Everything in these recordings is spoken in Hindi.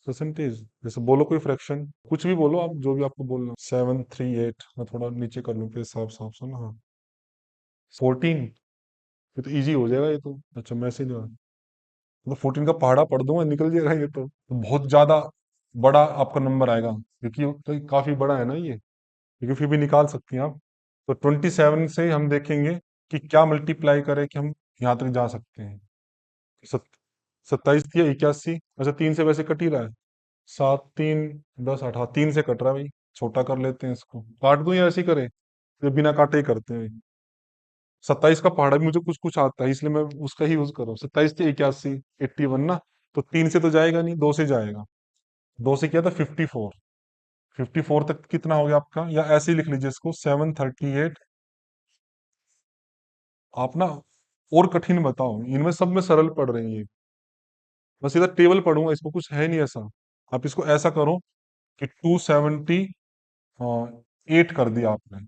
परसेंटेज जैसे बोलो कोई फ्रैक्शन, कुछ भी बोलो आप, जो भी आपको बोलना। 738, मैं थोड़ा नीचे कर लूँ फिर साफ साफ सुना। हाँ 14, ये तो इजी हो जाएगा ये तो। अच्छा मैसेज आ, तो 14 का पहाड़ा पढ़ दूंगा निकल जाएगा ये तो बहुत ज्यादा बड़ा आपका नंबर आएगा, क्योंकि तो काफी बड़ा है ना ये, लेकिन फिर भी निकाल सकती हैं आप। तो 27 से हम देखेंगे कि क्या मल्टीप्लाई करें कि हम यहाँ तक जा सकते हैं। सत, 27 या 81, अच्छा 3 से वैसे कट ही रहा है। 7 3 10 8, हाँ 3 से कट रहा है भाई। छोटा कर लेते हैं इसको, काट दूं या ऐसे ही करें, ये बिना काटे ही करते हैं। 27 का पहाड़ा भी मुझे कुछ कुछ आता है, इसलिए मैं उसका ही यूज कर रहा हूँ। 27 से 81, 81 ना, तो 3 से तो जाएगा नहीं, 2 से जाएगा। 2 से किया था 54, 54 तक कितना हो गया आपका, या ऐसे ही लिख लीजिए इसको 738। आप ना और कठिन बताओ, इनमें सब में सरल पढ़ रही है। बस इधर टेबल पढ़ूंगा, इसको कुछ है नहीं ऐसा। आप इसको ऐसा करो कि 278 कर दिया आपने।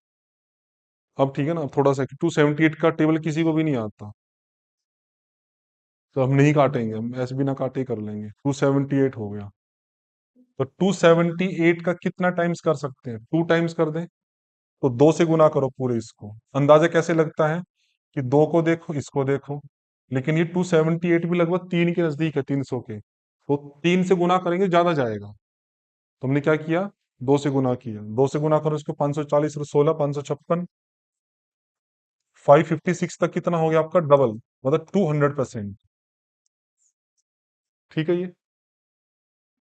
अब ठीक है ना, थोड़ा सा 278 का टेबल किसी को भी नहीं आता, तो हम नहीं काटेंगे, हम ऐसे बिना काटे ही कर लेंगे। 278 हो गया, तो 278 का कितना टाइम्स कर सकते हैं, 2 टाइम्स कर दें। तो 2 से गुना करो पूरे इसको। अंदाजा कैसे लगता है कि 2 को देखो इसको देखो, लेकिन ये 278 भी लगभग 3 के नजदीक है, 300 के, तो 3 से गुना करेंगे ज्यादा जाएगा। तो हमने क्या किया, 2 से गुना किया। 2 से गुना करो इसको, 540 और 16, 556। 556 तक कितना हो गया आपका, डबल, मतलब 200%। ठीक है ये,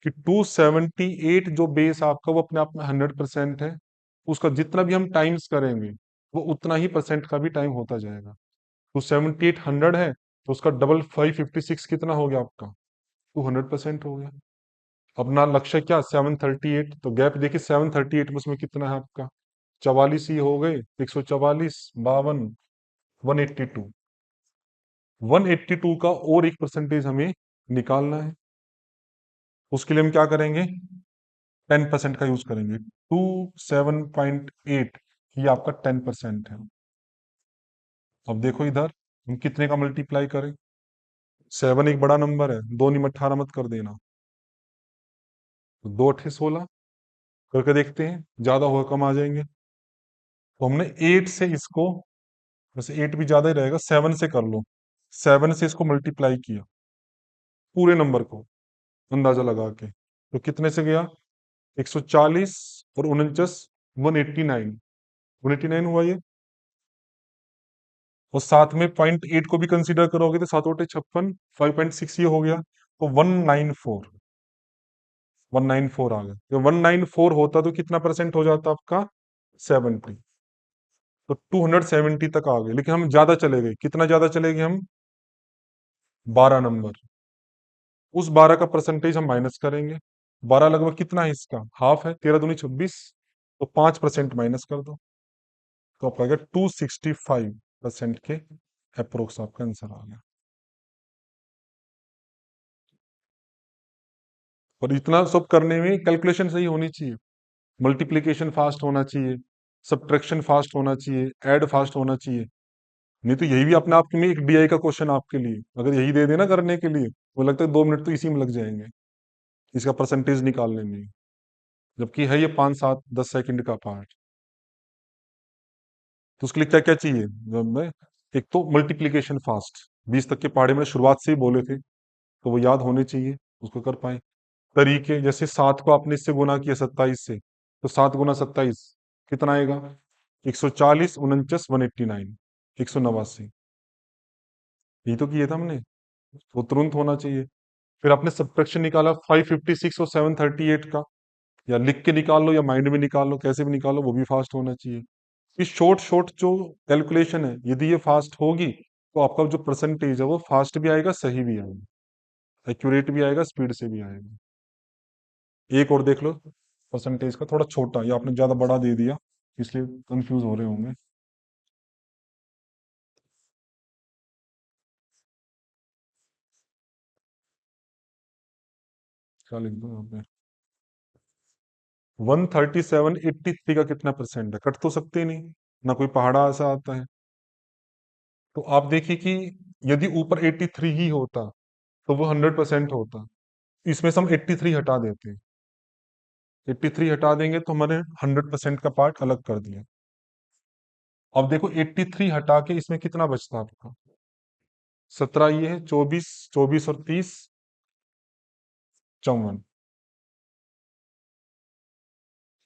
कि 278 जो बेस आपका वो अपने आप में 100% है। उसका जितना भी हम टाइम्स करेंगे वो उतना ही परसेंट का भी टाइम होता जाएगा। 278 100 है, तो उसका डबल 556 कितना हो गया आपका, 200% हो गया। अपना लक्ष्य क्या, 738, तो गैप देखिए 738 में उसमें कितना है आपका, 44 ही हो गए, 144, 52, 182। 182 का और एक परसेंटेज हमें निकालना है। उसके लिए हम क्या करेंगे, 10% का यूज करेंगे। 27.8, ये आपका 10% है। अब देखो इधर हम कितने का मल्टीप्लाई करें। 7 एक बड़ा नंबर है, 2 निम 18 मत कर देना, तो 2 अठे 16 करके देखते हैं, ज्यादा होगा कम आ जाएंगे। तो हमने 8 से इसको, वैसे 8 भी ज्यादा ही रहेगा, 7 से कर लो। 7 से इसको मल्टीप्लाई किया पूरे नंबर को, अंदाजा लगा के, तो कितने से गया, 140 और 49, 189, 189 हुआ ये। और साथ में 0.8 को भी कंसीडर करोगे तो 7 × 8 = 56, 5.6 ये हो गया, तो 194, 194 आ गया। तो 194 होता तो कितना परसेंट हो जाता आपका, 70। तो 270 तक आ गए, लेकिन हम ज्यादा चले गए, कितना ज्यादा चले गए हम, 12 नंबर। उस 12 का परसेंटेज हम माइनस करेंगे। 12 लगभग कितना है इसका, हाफ है, 13 दूनी 26, तो 5% माइनस कर दो, तो आपका आ गया 265% के अप्रोक्स आपका आंसर आ गया। और इतना सब करने में कैलकुलेशन सही होनी चाहिए, मल्टीप्लीकेशन फास्ट होना चाहिए, सब्ट्रैक्शन फास्ट होना चाहिए, ऐड फास्ट होना चाहिए। नहीं तो यही भी अपने आप में एक डीआई का क्वेश्चन आपके लिए, अगर यही दे देना करने के लिए, वो लगता है 2 मिनट तो इसी में लग जाएंगे, इसका परसेंटेज निकालने में। जबकि है ये 5 7 10 सेकंड का पार्ट। तो उसके लिए क्या क्या चाहिए, जब मैं, एक तो मल्टीप्लीकेशन फास्ट, 20 तक के पहाड़े में शुरुआत से ही बोले थे, तो वो याद होने चाहिए, उसको कर पाए। तरीके जैसे 7 को आपने इससे गुना किया 27 से, तो 7 × 27 कितना आएगा, 140, 49, 189, 189। यही तो किया था हमने, तो तुरंत होना चाहिए। फिर आपने सब्ट्रैक्शन निकाला 556 और 738 का, या लिख के निकाल लो या माइंड में निकाल लो, कैसे भी निकालो, वो भी फास्ट होना चाहिए। ये शॉर्ट शॉर्ट जो कैलकुलेशन है, यदि ये फास्ट होगी तो आपका जो परसेंटेज है वो फास्ट भी आएगा, सही भी आएगा, एक्यूरेट भी आएगा, स्पीड से भी आएगा। एक और देख लो परसेंटेज का, थोड़ा छोटा, ये आपने ज्यादा बड़ा दे दिया, इसलिए कंफ्यूज हो रहे होंगे। क्या लिख दो यहाँ पे, 137.83 का कितना परसेंट है, कट तो सकते ही नहीं ना, कोई पहाड़ा ऐसा आता है। तो आप देखिए कि यदि ऊपर 83 ही होता तो वो 100% होता, इसमें से हम 83 हटा देते हैं। 83 हटा देंगे तो हमारे 100% का पार्ट अलग कर दिया। अब देखो 83 हटा के इसमें कितना बचता है आपका? 17 ये है, 24, 24 और 30, 54।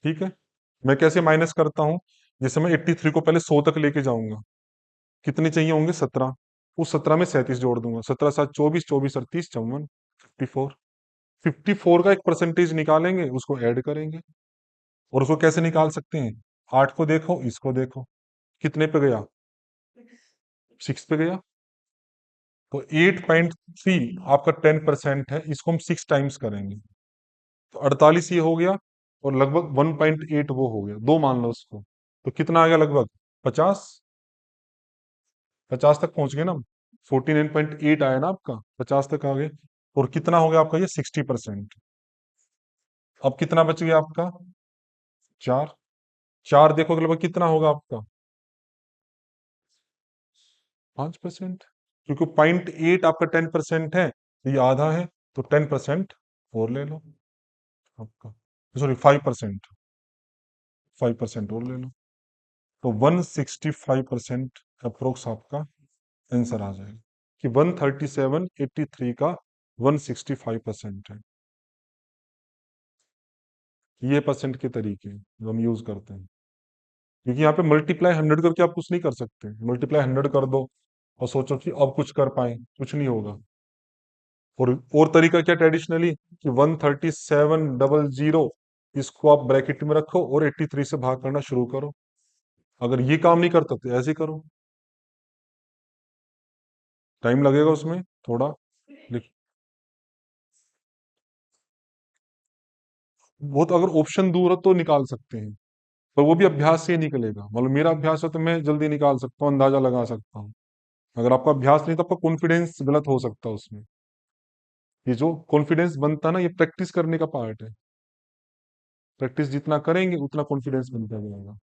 ठीक है। मैं कैसे माइनस करता हूं? जैसे मैं 83 को पहले 100 तक लेके जाऊंगा, कितने चाहिए होंगे? 17। उस 17 में 37 जोड़ दूंगा, 17 सात 24, 24 और 30, 54, 54। 54 का एक परसेंटेज निकालेंगे, उसको ऐड करेंगे। और उसको कैसे निकाल सकते हैं? 8 को देखो, इसको देखो, कितने पे गया? 6 पे गया। तो 8.3 आपका 10% है, इसको हम 6 टाइम्स करेंगे तो 48 ये हो गया। और लगभग 1.8 वो हो गया, दो मान लो उसको। तो कितना आ गया? लगभग 50। 50 तक पहुंच गए ना हम। 49.8 आया ना आपका, 50 तक आ गए। और कितना हो गया आपका? ये 60%। अब कितना बच गया आपका? 4। 4 देखो लगभग कितना होगा आपका? 5%। क्योंकि 0.8 आपका 10% है, तो ये आधा है, तो 10% और ले लो आपका। सॉरी, 5%। 5% और ले लो, तो 165% अप्रोक्स आपका आंसर आ जाएगा कि 137.83 का 165% है। ये परसेंट के तरीके हैं जो हम यूज करते हैं। क्योंकि यहाँ पे मल्टीप्लाई 100 करके आप कुछ नहीं कर सकते। मल्टीप्लाई 100 कर दो और सोचो कि अब कुछ कर पाए, कुछ नहीं होगा। और तरीका क्या ट्रेडिशनली, कि 13700, इसको आप ब्रैकेट में रखो और 83 से भाग करना शुरू करो। अगर ये काम नहीं करता तो ऐसे करो, टाइम लगेगा उसमें थोड़ा। लेकिन वो तो अगर ऑप्शन दूर हो तो निकाल सकते हैं, पर वो भी अभ्यास से ही निकलेगा। मतलब मेरा अभ्यास है तो मैं जल्दी निकाल सकता हूँ, अंदाजा लगा सकता हूँ। अगर आपका अभ्यास नहीं तो आपका कॉन्फिडेंस गलत हो सकता है उसमें। ये जो कॉन्फिडेंस बनता है ना, ये प्रैक्टिस करने का पार्ट है। प्रैक्टिस जितना करेंगे उतना कॉन्फिडेंस बनता जाएगा।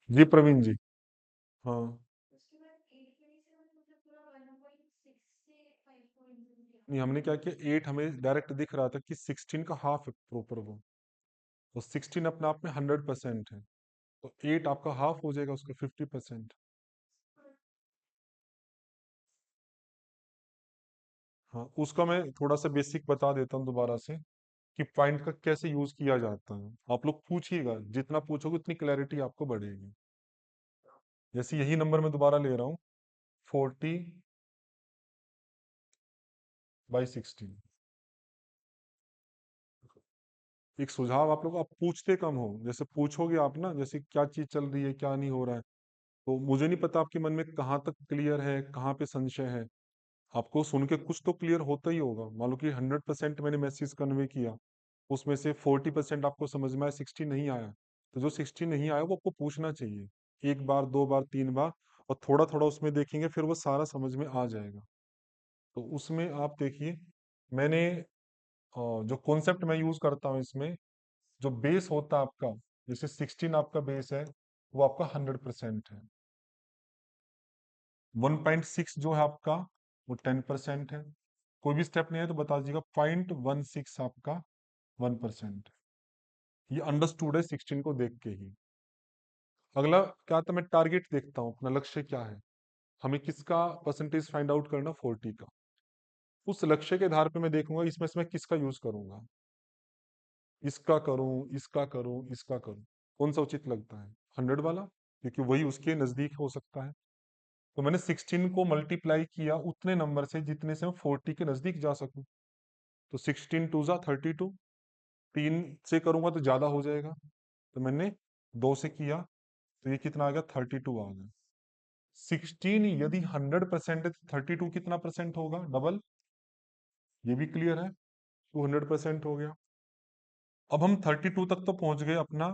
जी प्रवीण जी। हाँ। नहीं, हमने क्या किया, 8 हमें डायरेक्ट दिख रहा था कि 16 का हाफ है प्रॉपर वो। तो 16 अपने आप में 100% है, तो 8 आपका हाफ हो जाएगा उसका 50%। हाँ, उसका मैं थोड़ा सा बेसिक बता देता हूँ दोबारा से, कि पॉइंट का कैसे यूज किया जाता है। आप लोग पूछिएगा, जितना पूछोगे उतनी क्लैरिटी आपको बढ़ेगी। जैसे यही नंबर मैं दोबारा ले रहा हूँ, 40/16। एक सुझाव आप लोग, आप पूछते कम हो। जैसे पूछोगे आप ना, जैसे क्या चीज चल रही है, क्या नहीं हो रहा है, तो मुझे नहीं पता आपके मन में कहाँ तक क्लियर है, कहाँ पे संशय है। आपको सुन के कुछ तो क्लियर होता ही होगा। मान लो कि 100% मैंने मैसेज कन्वे किया, उसमें से 40% आपको समझ में आया, 60 नहीं आया। तो जो 60 नहीं आया वो आपको पूछना चाहिए, एक बार, दो बार, तीन बार। और थोड़ा थोड़ा उसमें देखेंगे, फिर वो सारा समझ में आ जाएगा। तो उसमें आप देखिए, मैंने जो कॉन्सेप्ट मैं यूज करता हूँ इसमें, जो बेस होता है आपका, जैसे 16 आपका बेस है, वो आपका 100% है। 1.6 जो है आपका, वो 10% है। कोई भी स्टेप नहीं है तो बता दीजिएगा। 0.16 आपका 1%। ये अंडरस्टूड है 16 को देख के ही। अगला क्या था, मैं टारगेट देखता हूँ, अपना लक्ष्य क्या है। हमें किसका परसेंटेज फाइंड आउट करना? 40 का। उस लक्ष्य के आधार पे मैं देखूंगा इसमें से मैं किसका यूज करूंगा। इसका करूं, इसका करूं, इसका करूं, कौन सा उचित लगता है? 100 वाला, क्योंकि वही उसके नजदीक हो सकता है। तो मैंने 16 को मल्टीप्लाई किया उतने नंबर से जितने से मैं 40 के नजदीक जा सकूं। तो 16 2 जा 32। 3 से करूंगा तो ज्यादा हो जाएगा, तो मैंने 2 से किया, तो ये कितना आ गया? 32 आ गया। 16 यदि 100% है तो 32 कितना परसेंट होगा? डबल। ये भी क्लियर है, 200% हो गया। अब हम 32 तक तो पहुंच गए अपना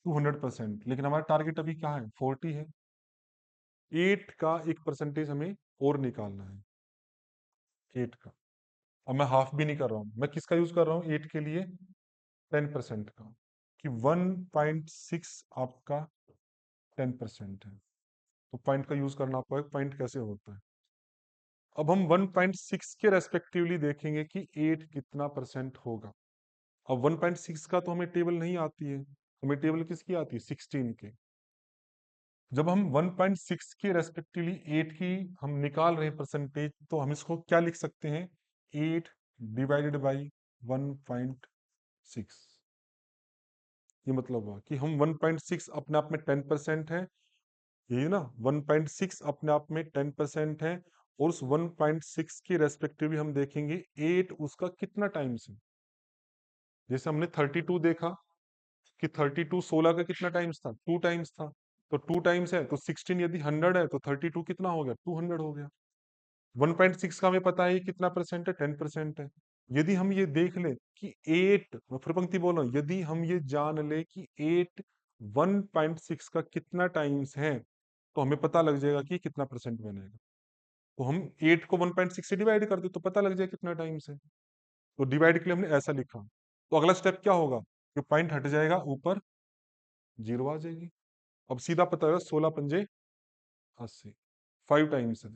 200%, लेकिन हमारा टारगेट अभी क्या है? 40 है। 8 का एक परसेंटेज हमें और निकालना है, 8 का। अब मैं हाफ भी नहीं कर रहा हूं, मैं किसका यूज कर रहा हूँ 8 के लिए? 10% का। कि 1.6 आपका 10% है। तो पॉइंट का यूज करना पड़ेगा। पॉइंट कैसे होता है? अब हम 1.6 के रेस्पेक्टिवली देखेंगे कि 8 कितना परसेंट होगा। अब 1.6 का तो हमें टेबल नहीं आती है, हमें टेबल किसकी आती है, 16 के। जब हम 1.6 के रेस्पेक्टिवली 8 की हम निकाल रहे हैं परसेंटेज, तो हम इसको क्या लिख सकते हैं, 8 डिवाइडेड बाई 1.6। ये मतलब हुआ कि हम 1.6 अपने आप में 10% है, यही ना, 1.6 अपने आप में 10% है, और उस 1.6 के रेस्पेक्टिवली हम देखेंगे 8 उसका कितना टाइम्स है। जैसे हमने 32 देखा कि 32 16 का कितना टाइम्स था, 2 टाइम्स था। तो 2 टाइम्स है तो 16, यदि 100 है तो 32 कितना हो गया, 200 हो गया। 1.6 का हमें पता है ये कितना परसेंट है, 10% है। यदि हम ये देख लें कि 8, मैं फिर पंक्ति बोल रहा हूं, यदि हम ये जान ले कि 8 1.6 का कितना टाइम्स है, तो हमें पता लग जाएगा कि कितना परसेंट बनेगा। तो हम 8 को 1.6 से डिवाइड कर दे तो पता लग जाए कितना टाइम्स है। तो डिवाइड के लिए हमने ऐसा लिखा। तो अगला स्टेप क्या होगा, जो पॉइंट हट जाएगा ऊपर जीरो आ जाएगी। अब सीधा पता है, 16 पंजे 80, 5 टाइम्स है।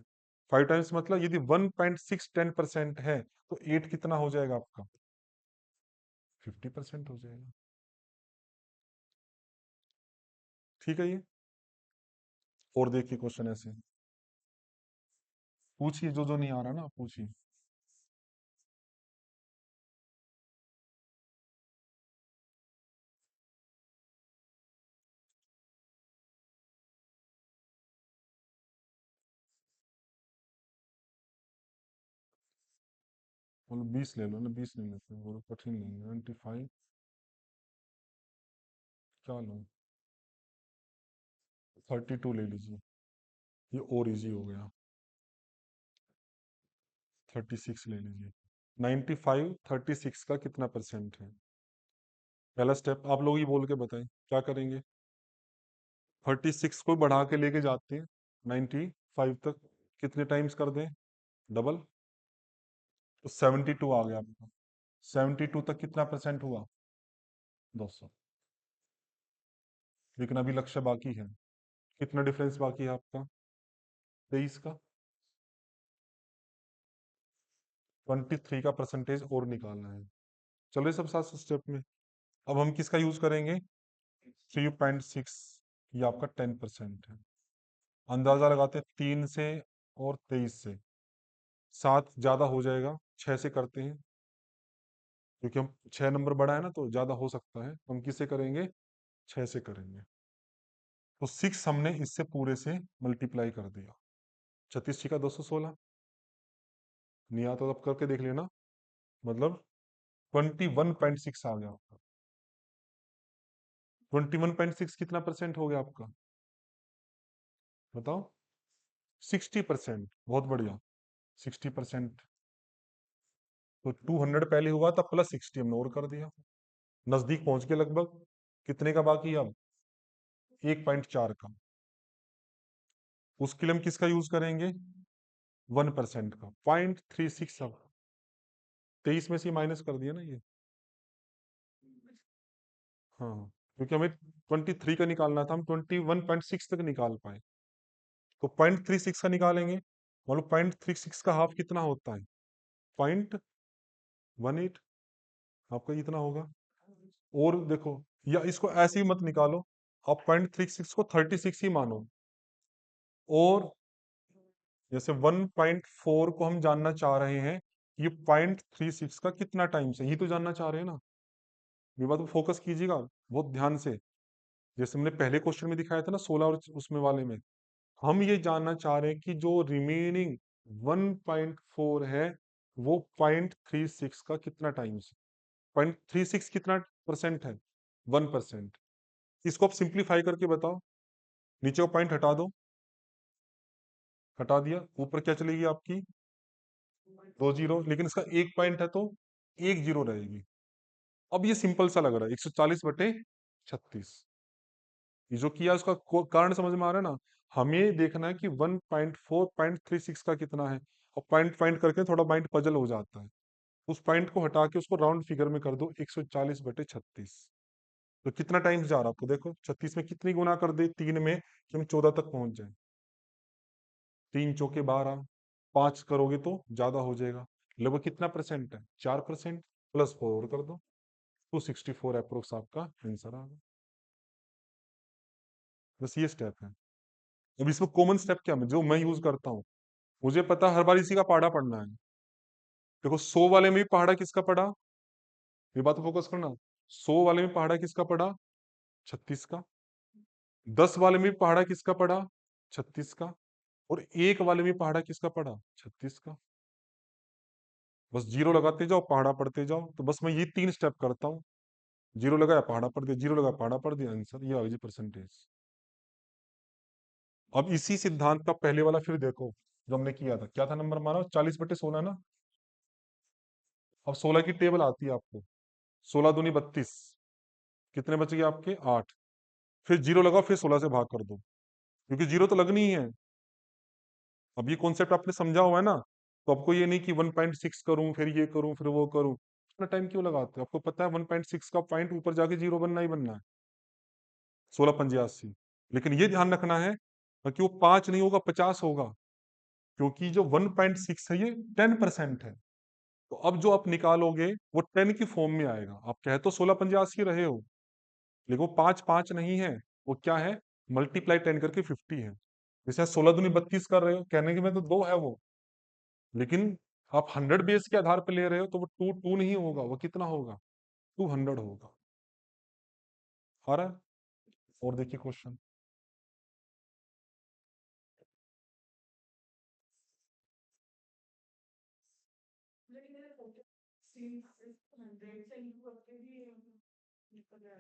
5 टाइम्स मतलब यदि 1.6 10% है, तो 8 कितना हो जाएगा आपका, 50% हो जाएगा। ठीक है ये। और देखिए क्वेश्चन ऐसे पूछिए, जो जो नहीं आ रहा ना आप पूछिए। बोलो 20 ले लो ना, 20 नहीं लेते, बोलो कठिन नहीं है, 95 क्या लो, 32 ले लीजिए, ये और इजी हो गया। 36 ले लीजिए। 95 36 का कितना परसेंट है। पहला स्टेप आप लोग ही बोल के बताएं क्या करेंगे। 36 को बढ़ा के लेके जाते हैं 95 तक, कितने टाइम्स कर दें, डबल, तो 72 आ गया आपका। 72 तक कितना परसेंट हुआ, 200। लेकिन अभी लक्ष्य बाकी है, कितना डिफरेंस बाकी है आपका, 23 का। 23 का परसेंटेज और निकालना है। चलो ये सब साथ स्टेप में। अब हम किसका यूज करेंगे, 3.6, ये आपका 10% है। अंदाजा लगाते हैं 3 से और 23 से, 7 ज्यादा हो जाएगा, 6 से करते हैं, क्योंकि हम 6 नंबर बड़ा है ना तो ज्यादा हो सकता है, हम किससे करेंगे, 6 से करेंगे। तो 6 हमने इससे पूरे से मल्टीप्लाई कर दिया, 36 का 216। नहीं आता तो अब करके देख लेना, मतलब 21.6 आ गया आपका। 21.6 कितना परसेंट हो गया आपका, बताओ, 60%, बहुत बढ़िया, 60%। तो 200 पहले हुआ था, प्लस 60 हमने और कर दिया, नजदीक पहुंच के लगभग। कितने का बाकी है अब, 1.4 का। उसके लिए हम किसका यूज करेंगे, 1% का, 0.36। अब 23 में से माइनस कर दिया ना ये, हाँ, क्योंकि हमें 23 का निकालना था, हम 21.6 तक निकाल पाए। तो 0.36 का निकालेंगे, मतलब 0.36 का हाफ कितना होता है, 0.18, आपका इतना होगा। और देखो, या इसको ऐसे ही मत निकालो, आप 0.36 को 36 ही मानो। और जैसे 1.4 को हम जानना चाह रहे हैं, ये 0.36 का कितना टाइम से, ये तो जानना चाह रहे हैं ना। ये बात को फोकस कीजिएगा बहुत ध्यान से। जैसे हमने पहले क्वेश्चन में दिखाया था ना, 16 और उसमें वाले में, हम ये जानना चाह रहे हैं कि जो रिमेनिंग 1.4 है, वो 0.36 का कितना टाइम्स, 0.36 कितना परसेंट है, 1%। इसको आप सिंप्लीफाई करके बताओ, नीचे को पॉइंट हटा दो, हटा दिया, ऊपर क्या चलेगी आपकी, 2 जीरो, लेकिन इसका एक पॉइंट है तो एक जीरो रहेगी। अब ये सिंपल सा लग रहा है, 140/36। ये जो किया उसका कारण समझ में आ रहा है ना। हमें देखना है कि 1.4 0.36 का कितना है, और पॉइंट पॉइंट करके थोड़ा माइंड पजल हो जाता है। उस पॉइंट को हटा के उसको राउंड फिगर में कर दो, 140/36। तो कितना टाइम जा रहा है आपको, देखो 36 में कितनी गुना कर दे, 3 में, कि हम 14 तक पहुंच जाए। 3 चौके 12, 5 करोगे तो ज्यादा हो जाएगा। लगभग कितना परसेंट है? 4%। प्लस 4 और कर दो, 264 अप्रोक्स आपका आंसर आ गया। बस ये स्टेप है। अब इसमें कॉमन स्टेप क्या है जो मैं यूज करता हूँ? मुझे पता हर बार इसी का पहाड़ा पढ़ना है। देखो 100 वाले में भी पहाड़ा किसका पढ़ा? ये बात फोकस करना। 100 वाले में पहाड़ा किसका पढ़ा? 36 का। 10 वाले में भी पहाड़ा किसका पढ़ा? 36 का। और एक वाले में पहाड़ा किसका पढ़ा? 36 का। बस जीरो लगाते जाओ, पहाड़ा पढ़ते जाओ। तो बस मैं ये 3 स्टेप करता हूँ। जीरो लगाया, पहाड़ा पढ़ दिया, जीरो लगाया, पहाड़ा पढ़ दिया, आंसर ये आ गई परसेंटेज। अब इसी सिद्धांत का पहले वाला फिर देखो, जो हमने किया था। क्या था नंबर हमारा? 40/16 ना। अब 16 की टेबल आती है आपको। 16 दूनी 32। कितने बच गए आपके? 8। फिर जीरो लगाओ, फिर 16 से भाग कर दो, क्योंकि जीरो तो लगनी ही है। अब ये कॉन्सेप्ट आपने समझा हुआ है ना, तो आपको ये नहीं कि 1.6 करूं, फिर ये करूं, फिर वो करूं। इतना टाइम क्यों लगाते हो? आपको पता है 1.6 का पॉइंट ऊपर जाके जीरो बनना ही बनना है। 16 85। लेकिन ये ध्यान रखना है कि वो 5 नहीं होगा, 50 होगा। क्योंकि जो 1.6 है ये 10% है। तो अब जो आप निकालोगे वो 10 की फॉर्म में आएगा। आप कहे तो 16 85 रहे हो, लेकिन वो 5 5 नहीं है। वो क्या है? मल्टीप्लाई 10 करके 50 है। जैसे 16 दूनी 32 कर रहे हो, कहने के में तो 2 है वो। लेकिन आप 100 बेस के आधार पर ले रहे हो, तो वो 2 2 नहीं होगा, वो कितना होगा? 200 होगा। आ रहा है? और देखिए क्वेश्चन।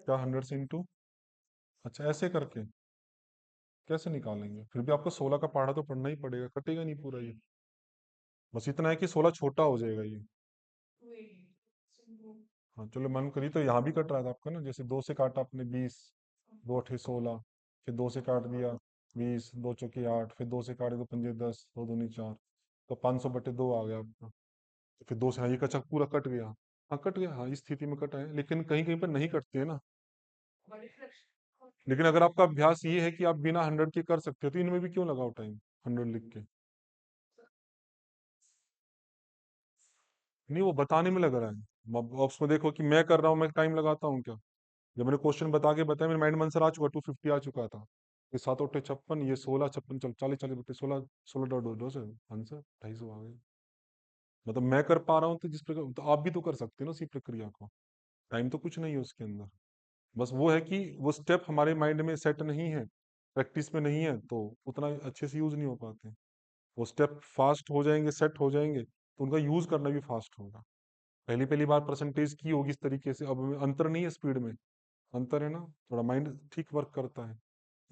क्या 100 से इंटू? अच्छा, ऐसे करके कैसे निकालेंगे? फिर भी आपको 16 का पहाड़ा तो पढ़ना ही पड़ेगा, कटेगा नहीं पूरा ये। बस इतना है कि 16 छोटा हो जाएगा ये। हाँ चलो, मन करी तो यहाँ भी कट रहा था आपका ना। जैसे 2 से काटा आपने 20, 2 8 16। फिर 2 से काट दिया 20, 2 चौके 8। फिर 2 से काटे तो पंजे 10, 2 दूनी 4। तो 500/2 आ गया आपका। तो फिर 2 से, हाँ ये कच्चा पूरा कट गया। हाँ कट गया, हाँ इस स्थिति में कटा है। लेकिन कहीं कहीं पर नहीं कटते हैं ना। लेकिन अगर आपका अभ्यास ये है कि आप बिना 100 के कर सकते हो, तो इनमें भी क्यों लगाओ टाइम 100 लिख के? नहीं, वो बताने में लग रहा है। अब उसमें देखो कि मैं कर रहा हूँ, मैं टाइम लगाता हूँ क्या? जब मैंने क्वेश्चन बता के बताया, मेरे माइंड में आंसर आ चुका, 250 आ चुका था। ये 7 8 56, ये 16 56, चल 40 40 बटे 16, 16 से आंसर 250 आ गया। मतलब मैं कर पा रहा हूँ, तो जिस प्रकार तो आप भी तो कर सकते हो ना उसी प्रक्रिया को। टाइम तो कुछ नहीं है उसके अंदर। बस वो है कि वो स्टेप हमारे माइंड में सेट नहीं है, प्रैक्टिस में नहीं है, तो उतना अच्छे से यूज नहीं हो पाते। वो स्टेप फास्ट हो जाएंगे, सेट हो जाएंगे, तो उनका यूज करना भी फास्ट होगा। पहली पहली बार परसेंटेज की होगी इस तरीके से, अब अंतर नहीं है स्पीड में। अंतर है ना, थोड़ा माइंड ठीक वर्क करता है।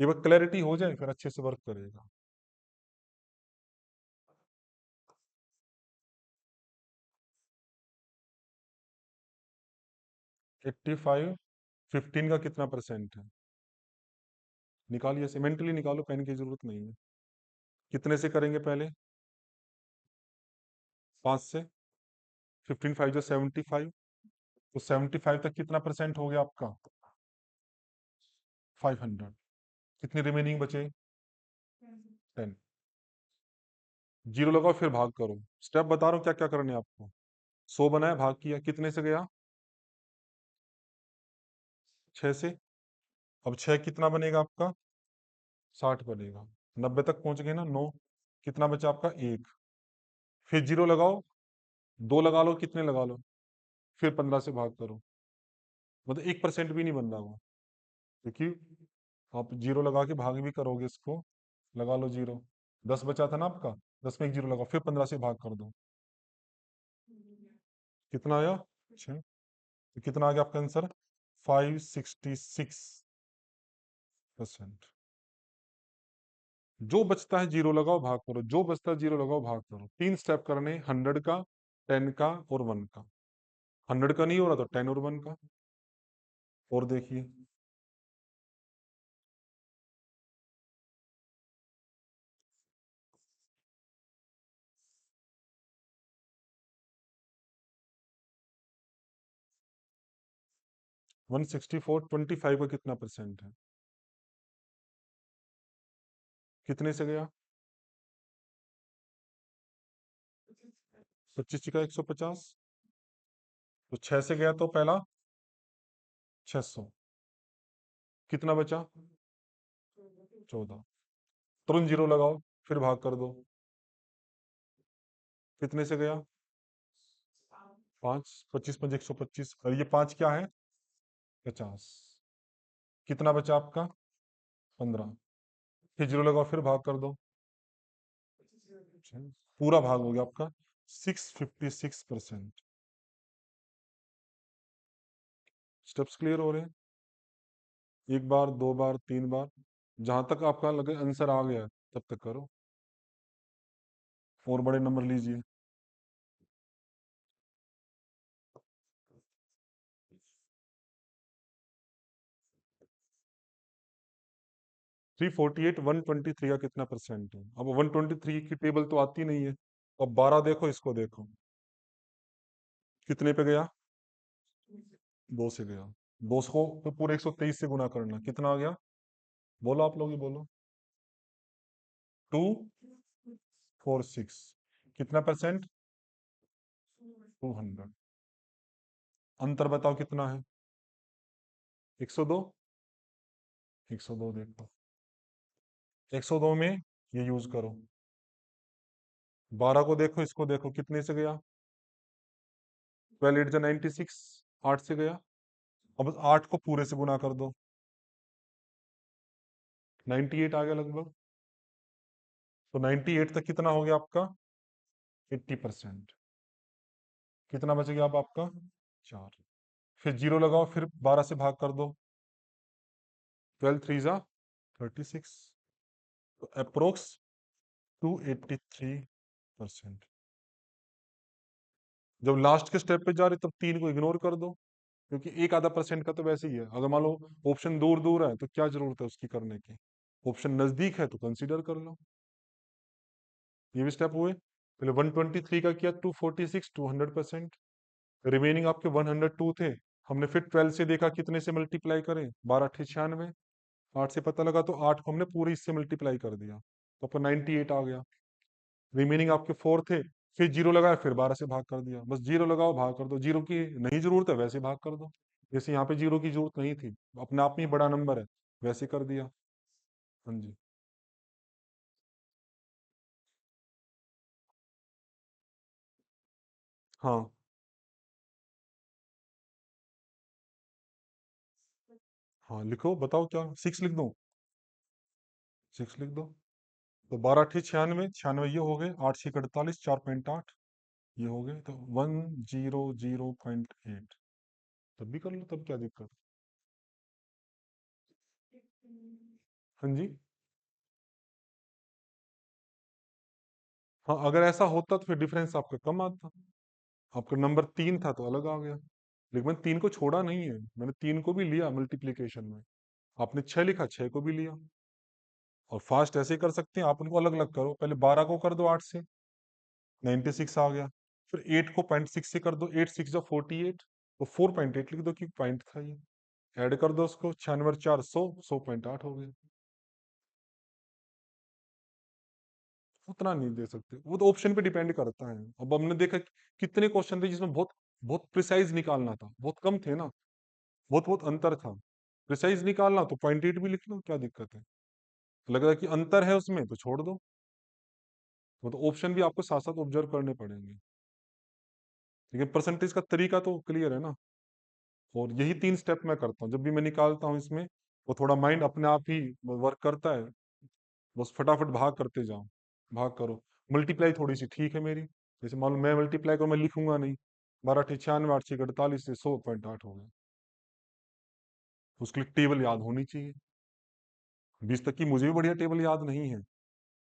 ये बात क्लैरिटी हो जाए, फिर अच्छे से वर्क करेगा। 85 15 का कितना परसेंट है? निकालिए, ऐसे मेंटली निकालो, पेन की जरूरत नहीं है। कितने से करेंगे पहले? 5 से। 15 5 जो 75। तो 75 तक कितना परसेंट हो गया आपका? 500। कितने रिमेनिंग बचे? 10। जीरो लगाओ, फिर भाग करो। स्टेप बता रहा हूँ क्या क्या करने हैं आपको। 100 बनाया, भाग किया, कितने से गया? 6 से। अब 6 कितना बनेगा आपका? 60 बनेगा। 90 तक पहुंच गए ना, 9। कितना बचा आपका? 1। फिर जीरो लगाओ, 2 लगा लो, कितने लगा लो, फिर 15 से भाग करो। मतलब 1% भी नहीं बन रहा वो, क्योंकि आप जीरो लगा के भाग भी करोगे इसको। लगा लो जीरो। 10 बचा था ना आपका, 10 में एक जीरो लगाओ, फिर 15 से भाग कर दो। कितना आया? 6। तो कितना आ गया आपका आंसर? 566%। जो बचता है जीरो लगाओ, भाग करो, जो बचता है जीरो लगाओ, भाग करो। 3 स्टेप करने, 100 का, 10 का और 1 का। 100 का नहीं हो रहा तो 10 और 1 का। और देखिए। 164 25 का कितना परसेंट है? कितने से गया? 25 चिका 150, तो 6 से गया तो पहला 600, कितना बचा 14। तुरंत जीरो लगाओ, फिर भाग कर दो, कितने से गया 5, 25 5 125, और ये 5 क्या है 50, कितना बचा आपका 15, फिर जीरो लगाओ, फिर भाग कर दो, पूरा भाग हो गया आपका 656%। स्टेप्स क्लियर हो रहे हैं? एक बार, दो बार, तीन बार, जहां तक आपका लगे आंसर आ गया तब तक करो, और बड़े नंबर लीजिए। 348 123 का कितना परसेंट है? अब 123 की टेबल तो आती नहीं है। अब 12 देखो, इसको देखो, कितने पे गया 2 से गया। 2 को तो पूरे 123 से गुना करना, कितना आ गया बोलो, आप लोग ही बोलो। 246, कितना परसेंट 200। अंतर बताओ कितना है 102, 102 देखो, 102 में ये यूज करो। 12 को देखो, इसको देखो, कितने से गया 12 8 96, 8 से गया। अब 8 को पूरे से गुना कर दो, 98 आ गया लगभग। तो 98 तक कितना हो गया आपका 80%। कितना बच गया अब आपका 4, फिर जीरो लगाओ, फिर 12 से भाग कर दो, 12 3 जा 36, तो अप्रोक्स 283%। जब लास्ट के स्टेप पे जा रहे तब 3 को इग्नोर कर दो, क्योंकि एक आधा परसेंट का तो वैसे ही है। अगर मान लो ऑप्शन दूर दूर है तो क्या जरूरत है उसकी करने की, ऑप्शन नजदीक है तो कंसीडर कर लो। ये भी स्टेप हुए। पहले 123 का किया 246, 200%। रिमेनिंग आपके 102 थे, हमने फिर 12 से देखा कितने से मल्टीप्लाई करें, 12 अट्ठे 96, 8 से पता लगा तो 8 को हमने पूरे इससे मल्टीप्लाई कर दिया, तो आपका 98 आ गया। रिमेनिंग आपके 4 थे, फिर जीरो लगाया, फिर 12 से भाग कर दिया। बस जीरो लगाओ, भाग कर दो, जीरो की नहीं जरूरत है वैसे भाग कर दो, जैसे यहाँ पे जीरो की जरूरत नहीं थी, अपने आप में ही बड़ा नंबर है, वैसे कर दिया। हाँ जी। हाँ हाँ, लिखो, बताओ क्या, 6 लिख दो, 6 लिख दो। तो 12 अट्ठे 96, 96 ये हो गए, 8 6 48, 4.8 ये हो गए, तो 100.8। तब भी कर लो, तब क्या दिक्कत। हाँ जी। हाँ, अगर ऐसा होता तो फिर डिफरेंस आपका कम आता, आपका नंबर 3 था तो अलग आ गया। लेकिन मैंने 3 को छोड़ा नहीं है, मैंने 3 को भी लिया मल्टीप्लीकेशन में। आपने 6 लिखा, 6 को भी लिया। और फास्ट ऐसे कर सकते हैं, आप उनको अलग अलग करो, पहले 12 को कर दो 8 से, 96 आ गया। फिर 8 को 0.6 से कर दो, 8 6 जा 48, तो 4.8 लिख दो कि पॉइंट था ये। ऐड कर दो उसको, 96 4 100, 100.8 हो गया। उतना नहीं दे सकते, वो तो ऑप्शन पे डिपेंड करता है। अब हमने देखा कि कितने क्वेश्चन थे जिसमें बहुत बहुत प्रिसाइज निकालना था, बहुत कम थे ना, बहुत बहुत अंतर था। प्रिसाइज निकालना तो 0.8 भी लिख लो, क्या दिक्कत है। लग रहा है कि अंतर है उसमें तो छोड़ दो, वो तो ऑप्शन भी आपको साथ साथ ऑब्जर्व करने पड़ेंगे। लेकिन परसेंटेज का तरीका तो क्लियर है ना। और यही 3 स्टेप मैं करता हूँ जब भी मैं निकालता हूँ इसमें, वो थोड़ा माइंड अपने आप ही वर्क करता है। बस फटाफट भाग करते जाओ, भाग करो। मल्टीप्लाई थोड़ी सी ठीक है मेरी, जैसे मान लो मैं मल्टीप्लाई करूँ, मैं लिखूंगा नहीं, 12 अट्ठे 96, 8 छः 48 से 100.8 हो गया। उसके लिए टेबल याद होनी चाहिए। 20 तक की मुझे भी बढ़िया टेबल याद नहीं है,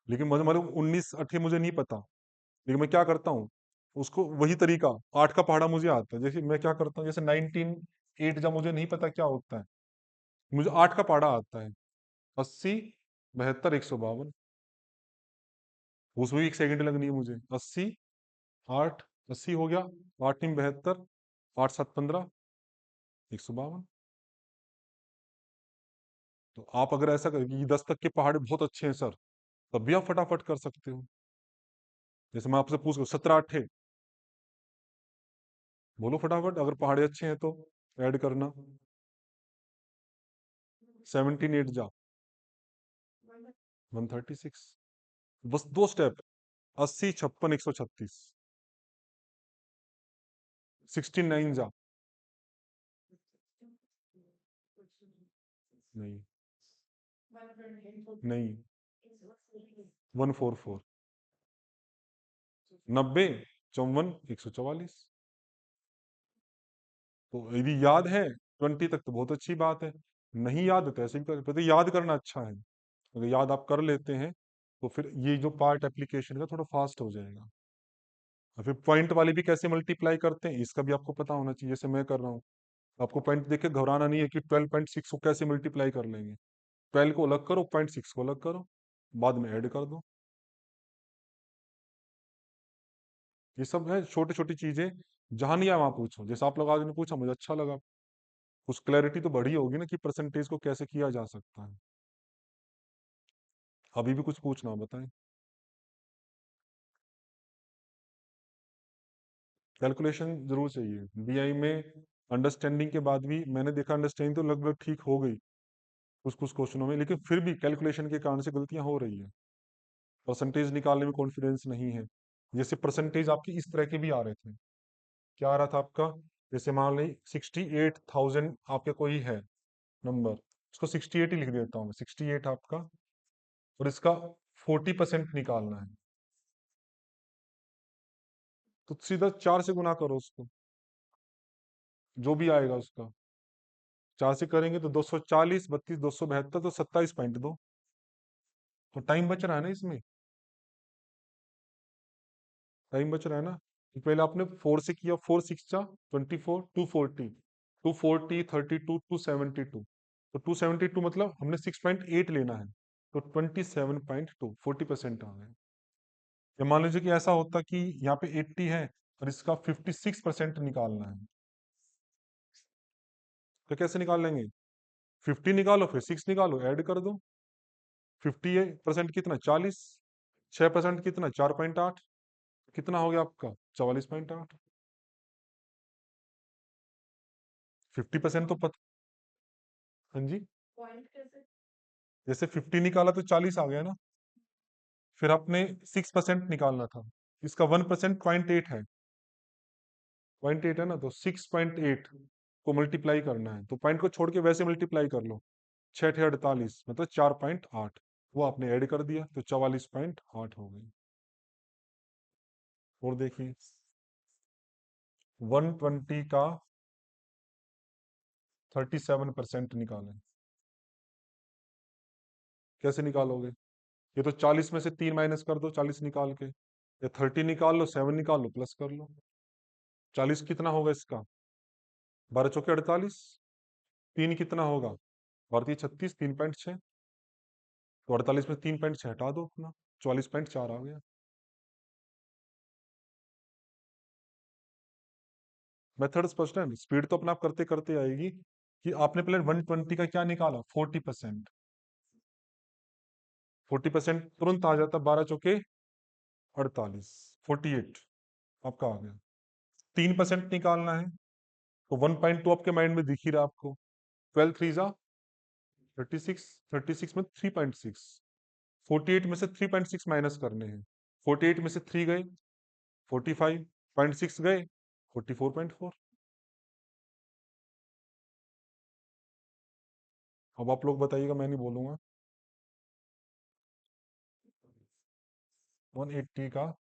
लेकिन मुझे मतलब 19 अट्ठे मुझे नहीं पता। लेकिन मैं क्या करता हूँ, उसको वही तरीका, 8 का पहाड़ा मुझे आता है, जैसे मैं क्या करता हूँ, जैसे 19 8 जब मुझे नहीं पता क्या होता है, मुझे 8 का पहाड़ा आता है, 80 72 152, उसमें भी 1 सेकंड लगनी है मुझे। 80 8, 80 हो गया, 8 3 72, 8 7 15, 152। तो आप अगर ऐसा करें कि 10 तक के पहाड़े बहुत अच्छे हैं सर, तब भी आप फटाफट कर सकते हो। जैसे मैं आपसे पूछ रहा हूँ 17 अट्ठे, बोलो फटाफट, अगर पहाड़े अच्छे हैं तो ऐड करना। 17 8 जा 136। बस दो स्टेप। 80 56 136। 69 जा। नहीं। नहीं। 144। 90 54 144। तो यदि याद है 20 तक तो बहुत अच्छी बात है। नहीं याद है तो ऐसे भी कर, तो याद करना अच्छा है। अगर याद आप कर लेते हैं तो फिर ये जो पार्ट एप्लीकेशन का थोड़ा फास्ट हो जाएगा। और फिर पॉइंट वाले भी कैसे मल्टीप्लाई करते हैं इसका भी आपको पता होना चाहिए, जैसे मैं कर रहा हूँ। आपको पॉइंट देख के घबराना नहीं है कि 12.6 को कैसे मल्टीप्लाई कर लेंगे। 12 को अलग करो, 0.6 को अलग करो, बाद में ऐड कर दो। ये सब है छोटी छोटी चीजें। जहां नहीं है वहां पूछो, जैसे आप लोग आज ने पूछा मुझे अच्छा लगा। कुछ क्लैरिटी तो बढ़ी होगी ना कि परसेंटेज को कैसे किया जा सकता है। अभी भी कुछ पूछना हो बताएं। कैलकुलेशन जरूर चाहिए बीआई में। अंडरस्टैंडिंग के बाद भी मैंने देखा अंडरस्टैंडिंग तो लगभग ठीक हो गई कुछ कुछ क्वेश्चनों में, लेकिन फिर भी कैलकुलेशन के कारण से गलतियां हो रही है। परसेंटेज निकालने में कॉन्फिडेंस नहीं है। जैसे परसेंटेज आपकी इस तरह के भी आ रहे थे। क्या आ रहा था आपका? जैसे मान ली 68,000 आपके कोई है नंबर, उसको 68 ही लिख देता हूँ मैं, 68 आपका। और इसका 40% निकालना है, तो सीधा 4 से गुना करो उसको, जो भी आएगा उसका। 4 से करेंगे तो 240 32 272 तो 27.2। तो टाइम बच रहा है ना इसमें, टाइम बच रहा है ना। तो पहले आपने 4 से किया, 4 6 जा 24 240 240 32 272। तो 272 मतलब हमने 6.8 लेना है, तो 27.2 40% आ गए। या मान लीजिए कि ऐसा होता कि यहाँ पे 80 है और इसका 56% निकालना है, तो कैसे निकाल लेंगे? 50 निकालो फिर 6 निकालो, ऐड कर दो। 50% कितना? 40। 6% कितना? 4.8। कितना हो गया आपका? 44.8। 50% तो पता। हाँ जी। जैसे 50 निकाला तो 40 आ गया ना। फिर आपने 6% निकालना था, इसका 1% 0.8 है। 0.8 है ना, तो 6.8 को मल्टीप्लाई करना है, तो पॉइंट को छोड़ के वैसे मल्टीप्लाई कर लो। 6 × 48 मतलब 4.8। वो आपने ऐड कर दिया तो 44.8 हो गई। और देखिए 120 का 37% निकालें। कैसे निकालोगे? ये तो 40 में से 3 माइनस कर दो 40 निकाल के, या 30 निकाल लो 7 निकाल लो प्लस कर लो। 40 कितना होगा इसका? 12 चौके 48। 3 कितना होगा? भारतीय 36 3.6। तो 48 में 3.6 हटा दो अपना, 44.4 आ गया। मेथड स्पष्ट है, स्पीड तो अपने आप करते करते आएगी। कि आपने पहले 120 का क्या निकाला? 40%। 40% तुरंत आ जाता, 12 चौके 48, 48 आपका आ गया। 3% निकालना है, तो 1.2 आपके माइंड में दिख ही रहा आपको। 12 3 जा 36, 36 में 3.6। 48 में से 3.6 माइनस करने हैं। 48 में से 3 गए 45, 0.6 गए 44.4। अब आप लोग बताइएगा, मैं नहीं बोलूंगा। 180 का